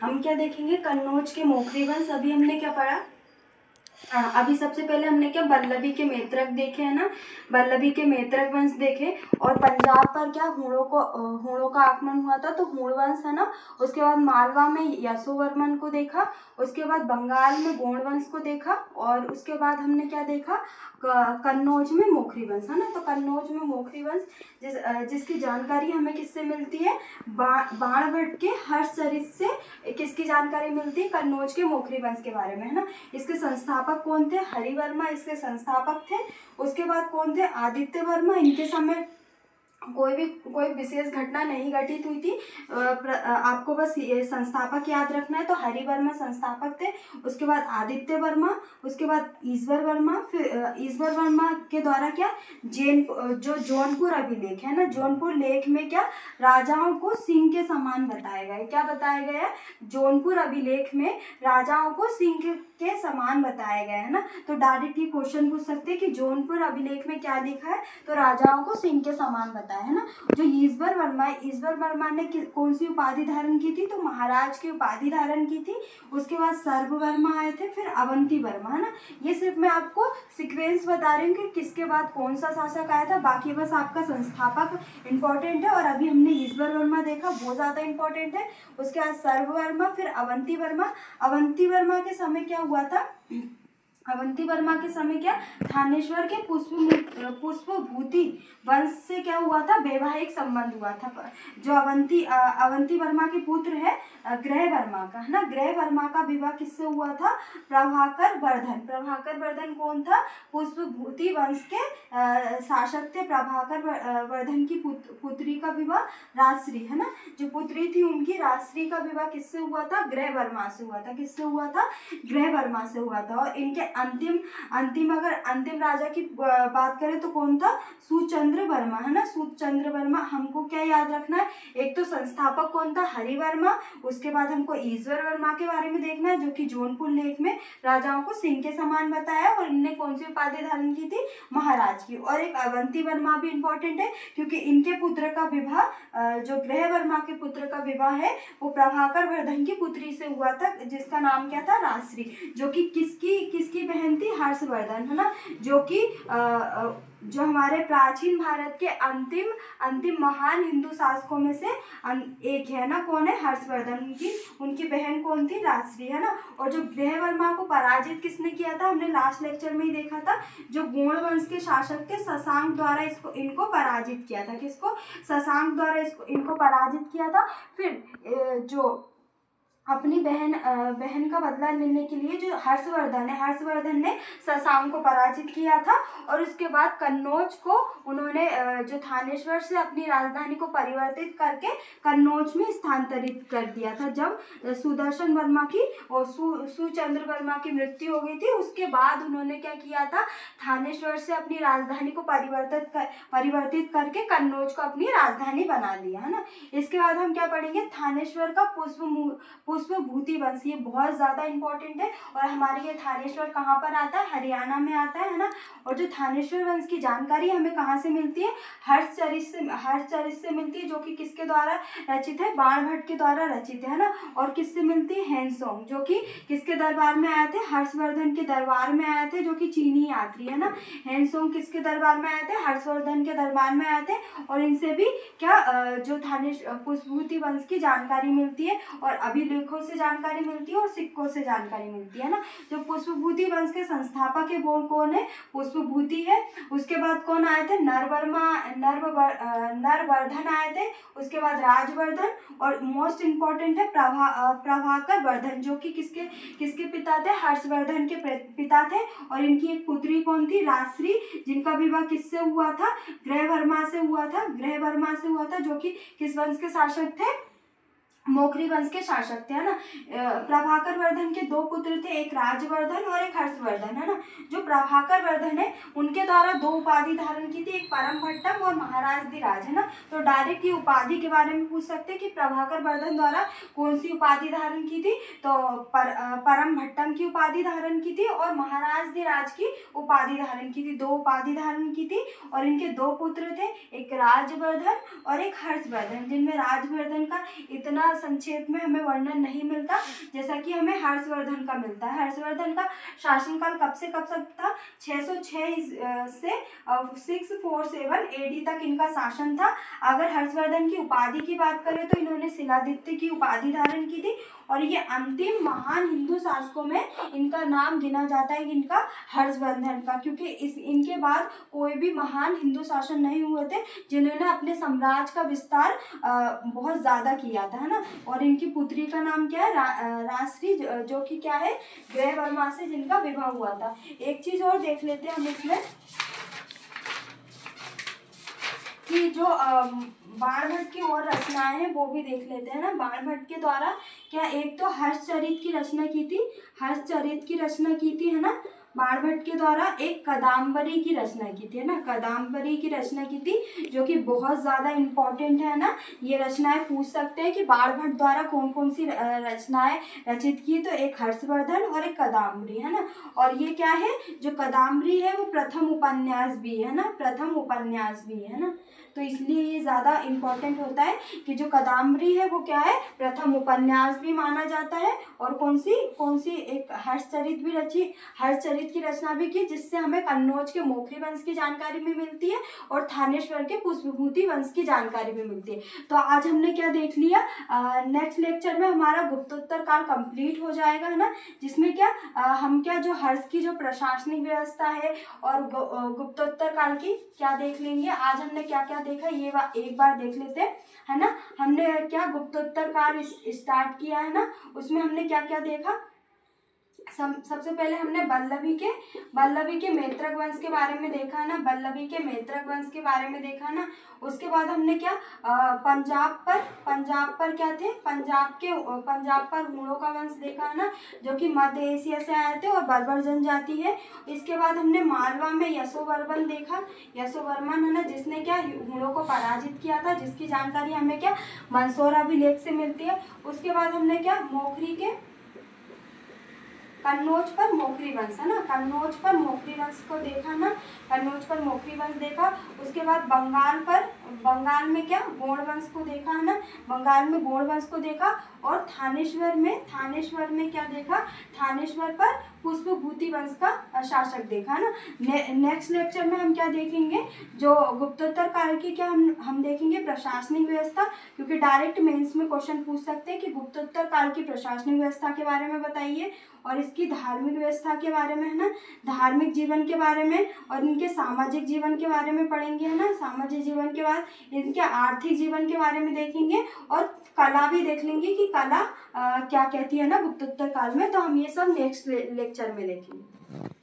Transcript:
हम क्या देखेंगे, कन्नौज के मोखरी वंश। अभी हमने क्या पढ़ा, अभी सबसे पहले हमने क्या बल्लभी के मेत्रक देखे है ना, बल्लभी के मेत्रक वंश देखे। और पंजाब पर क्या हूणों का आगमन हुआ था, तो हूण वंश है ना। उसके बाद मालवा में यशोवर्मन को देखा, उसके बाद बंगाल में गोंड वंश को देखा, और उसके बाद हमने क्या देखा, कन्नौज में मोखरी वंश है ना। तो कन्नौज में मोखरी वंश जिसकी जानकारी हमें किससे मिलती है, बाणभट्ट के हर्षचरित से किसकी जानकारी मिलती है, कन्नौज के मोखरी वंश के बारे में है ना। इसके संस्थापक कौन थे, हरिवर्मा इसके संस्थापक थे। उसके बाद कौन थे, आदित्य वर्मा। इनके समय कोई विशेष घटना नहीं घटित हुई थी। आपको बस ये संस्थापक याद रखना है। तो हरिवर्मा संस्थापक थे, उसके बाद आदित्य वर्मा, उसके बाद ईश्वर वर्मा। फिर ईश्वर वर्मा के द्वारा क्या जो जौनपुर अभिलेख है ना, जौनपुर लेख में क्या राजाओं को सिंह के समान बताया गया है। क्या बताया गया है, जौनपुर अभिलेख में राजाओं को सिंह के समान बताया गया है ना। तो डायरेक्ट ये क्वेश्चन पूछ सकते हैं कि जौनपुर अभिलेख में क्या लिखा है, तो राजाओं को सिंह के समान बताया है ना। जो ईश्वर वर्मा है, ईश्वर वर्मा ने कौन सी उपाधि धारण की थी, तो महाराज की उपाधि धारण की थी। उसके बाद सर्व वर्मा आए थे, फिर अवंती वर्मा है ना। ये सिर्फ मैं आपको सीक्वेंस बता रही हूँ कि किसके बाद कौन सा शासक आया था, बाकी बस आपका संस्थापक इंपॉर्टेंट है। और अभी हमने ईश्वर वर्मा देखा, बहुत ज्यादा इंपॉर्टेंट है। उसके बाद सर्व वर्मा, फिर अवंती वर्मा। अवंती वर्मा के समय क्या हुआ था, अवंती वर्मा के समय क्या थानेश्वर के पुष्पभूति वंश से क्या हुआ था, वैवाहिक संबंध हुआ था। जो अवंती वर्मा के पुत्र है ग्रह वर्मा का है ना, ग्रह वर्मा का विवाह किससे हुआ था, प्रभाकर वर्धन। प्रभाकर वर्धन कौन था, पुष्पभूति वंश के शासक थे। प्रभाकर वर्धन की पुत्री का विवाह राजश्री है ना, जो पुत्री थी उनकी राजश्री का विवाह किससे हुआ था, ग्रह वर्मा से हुआ था। किससे हुआ था, ग्रह वर्मा से हुआ था। और इनके अंतिम राजा की बात करें तो कौन था, सुचंद्र वर्मा है ना, सुचंद्र वर्मा। हमको क्या याद रखना है, एक तो संस्थापक कौन था, हरिवर्मा। उसके बाद हमको ईश्वर वर्मा के बारे में देखना है, जो कि जौनपुर लेख में राजाओं को सिंह के समान बताया। और इनने कौन सी उपाधि धारण की थी, महाराज की। और एक अवंती वर्मा भी इंपॉर्टेंट है, क्योंकि इनके पुत्र का विवाह, जो ग्रह वर्मा के पुत्र का विवाह है, वो प्रभाकर वर्धन की पुत्री से हुआ था, जिसका नाम क्या था, राजश्री। जो कि किसकी बहन थी, हर्षवर्धन है ना। जो हमारे प्राचीन भारत के अंतिम महान हिंदू शासकों में से एक है ना, कौन है, हर्षवर्धन। उनकी बहन कौन थी, राजश्री है ना। और जो ग्रह वर्मा को पराजित किसने किया था, हमने लास्ट लेक्चर में ही देखा था, जो गोंड वंश के शासक थे शशांक द्वारा इनको पराजित किया था। किसको, शशांक द्वारा इनको पराजित किया था। फिर जो अपनी बहन का बदला लेने के लिए जो हर्षवर्धन ने शशांक को पराजित किया था। और उसके बाद कन्नौज को उन्होंने जो थानेश्वर से अपनी राजधानी को परिवर्तित करके कन्नौज में स्थानांतरित कर दिया था। जब सुदर्शन वर्मा की और सुचंद्र वर्मा की मृत्यु हो गई थी, उसके बाद उन्होंने क्या किया था, थानेश्वर से अपनी राजधानी को परिवर्तित करके कन्नौज को अपनी राजधानी बना लिया है ना। इसके बाद हम क्या पढ़ेंगे, थानेश्वर का पुष्पभूति वंश। ये बहुत ज्यादा इंपॉर्टेंट है। और हमारे ये थानेश्वर कहाँ पर आता है, हरियाणा में आता है ना। और जो थानेश्वर वंश की जानकारी हमें कहाँ से मिलती है, हर्षचरित से मिलती है, जो कि किसके द्वारा रचित है, बाणभट्ट के द्वारा रचित है ना। और किससे मिलती है, हेनसोंग, जो कि किसके दरबार में आए थे, हर्षवर्धन के दरबार में आए थे, जो कि चीनी यात्री है ना। हेनसोंग किसके दरबार में आए थे, हर्षवर्धन के दरबार में आए थे। और इनसे भी क्या जो पुष्पभूति वंश की जानकारी मिलती है, और अभिलेखों से जानकारी मिलती है, और सिक्कों से जानकारी मिलती है ना। जो पुष्पभूति वंश के संस्थापक है वो कौन है, पुष्पभूति है। उसके बाद कौन आए थे, नरवर्धन आए थे। उसके बाद राजवर्धन, और मोस्ट इंपॉर्टेंट है प्रभाकर वर्धन, जो कि किसके पिता थे, हर्षवर्धन के पिता थे। और इनकी एक पुत्री कौन थी, राजश्री, जिनका विवाह किससे हुआ था, ग्रह वर्मा से हुआ था, जो कि किस वंश के शासक थे, मोखरी वंश के शासक थे है ना। प्रभाकर वर्धन के दो पुत्र थे, एक राजवर्धन और एक हर्षवर्धन है ना। जो प्रभाकर वर्धन है उनके द्वारा दो उपाधि धारण की थी, एक परम भट्टम और महाराजधिराज है ना। तो डायरेक्ट ये उपाधि के बारे में पूछ सकते हैं कि प्रभाकर वर्धन द्वारा कौन सी उपाधि धारण की थी, तो परम भट्टम की उपाधि धारण की थी, और महाराजधिराज की उपाधि धारण की थी। दो उपाधि धारण की थी। और इनके दो पुत्र थे, एक राजवर्धन और एक हर्षवर्धन, जिनमें राजवर्धन का इतना संक्षेप में हमें वर्णन नहीं मिलता, जैसा कि हमें हर्षवर्धन का मिलता है। हर्षवर्धन का शासनकाल कब से कब तक था? 606 से 647 AD तक इनका शासन था। अगर हर्षवर्धन की उपाधि की बात करें तो इन्होंने शिलादित्य की उपाधि धारण की थी, और ये अंतिम महान हिंदू शासकों में इनका नाम गिना जाता है, इनका हर्षवर्धन का, क्योंकि इनके बाद कोई भी महान हिंदू शासक नहीं हुए थे जिन्होंने अपने साम्राज्य का विस्तार बहुत ज़्यादा किया था, है ना। और इनकी पुत्री का नाम क्या है? राजश्री, जो कि क्या है? ग्रह वर्मा से जिनका विवाह हुआ था। एक चीज़ और देख लेते हैं हम इसमें कि जो बाणभट्ट की और रचनाएं हैं वो भी देख लेते हैं ना। बाणभट्ट के द्वारा क्या एक तो हर्षचरित की रचना की थी, हर्षचरित की रचना की थी, है ना। बाणभट्ट के द्वारा एक कदम्बरी की रचना की थी, है ना, कदम्बरी की रचना की थी, जो कि बहुत ज़्यादा इम्पोर्टेंट है ना। ये रचनाएं पूछ सकते हैं कि बाणभट्ट द्वारा कौन कौन सी रचनाएं रचित की, तो एक हर्षवर्धन और एक कदम्बरी, है ना। और ये क्या है? जो कदम्बरी है वो प्रथम उपन्यास भी है ना, प्रथम उपन्यास भी है ना, तो इसलिए ये ज़्यादा इम्पोर्टेंट होता है कि जो कदम्बरी है वो क्या है? प्रथम उपन्यास भी माना जाता है। और कौन सी एक हर्षचरित भी रची, हर्षचरित की रचना भी की, जिससे हमें कन्नौज के मोखरी वंश की जानकारी भी मिलती है और थानेश्वर के पुष्पभूति वंश की जानकारी भी मिलती है। तो आज हमने क्या देख लिया? नेक्स्ट लेक्चर में हमारा गुप्तोत्तर काल कंप्लीट हो जाएगा, है ना, जिसमें क्या हम क्या जो हर्ष की जो प्रशासनिक व्यवस्था है और गुप्तोत्तर काल की क्या देख लेंगे। आज हमने क्या क्या देखा ये एक बार देख लेते हैं, है ना। हमने क्या गुप्तोत्तर काल स्टार्ट किया, है ना, उसमें हमने क्या क्या देखा। सबसे पहले हमने बल्लभी के मैत्रक वंश के बारे में देखा ना, बल्लभी के मैत्रक वंश के बारे में देखा ना। उसके बाद हमने क्या पंजाब पर क्या थे? पंजाब पर हुणों का वंश देखा ना, जो कि मध्य एशिया से आए थे और बर्बर जनजाति है। इसके बाद हमने मालवा में यशोवर्मन देखा, यशोवर्मन, है ना, जिसने क्या हुणों को पराजित किया था, जिसकी जानकारी हमें क्या मंसोर अभिलेख से मिलती है। उसके बाद हमने क्या कन्नौज पर मोखरी वंश, है ना, कन्नौज पर मोखरी वंश को देखा ना, कन्नौज पर मोखरी वंश देखा। उसके बाद बंगाल में क्या गोंड वंश को देखा, है ना, बंगाल में गोंड वंश को देखा। और थानेश्वर में क्या देखा? थानेश्वर पर पुष्पभूति वंश का शासक देखा ना। नेक्स्ट लेक्चर में हम क्या देखेंगे? जो गुप्तोत्तर काल की क्या हम देखेंगे प्रशासनिक व्यवस्था, क्योंकि डायरेक्ट मेंस में क्वेश्चन पूछ सकते हैं कि गुप्तोत्तर काल की प्रशासनिक व्यवस्था के बारे में बताइए, और इसकी धार्मिक व्यवस्था के बारे में, है ना, धार्मिक जीवन के बारे में, और इनके सामाजिक जीवन के बारे में पढ़ेंगे, है ना। सामाजिक जीवन के बाद इनके आर्थिक जीवन के बारे में देखेंगे, और कला भी देख लेंगे कि कला क्या कहती है ना गुप्तोत्तर काल में। तो हम ये सब नेक्स्ट लेक्चर में देखेंगे।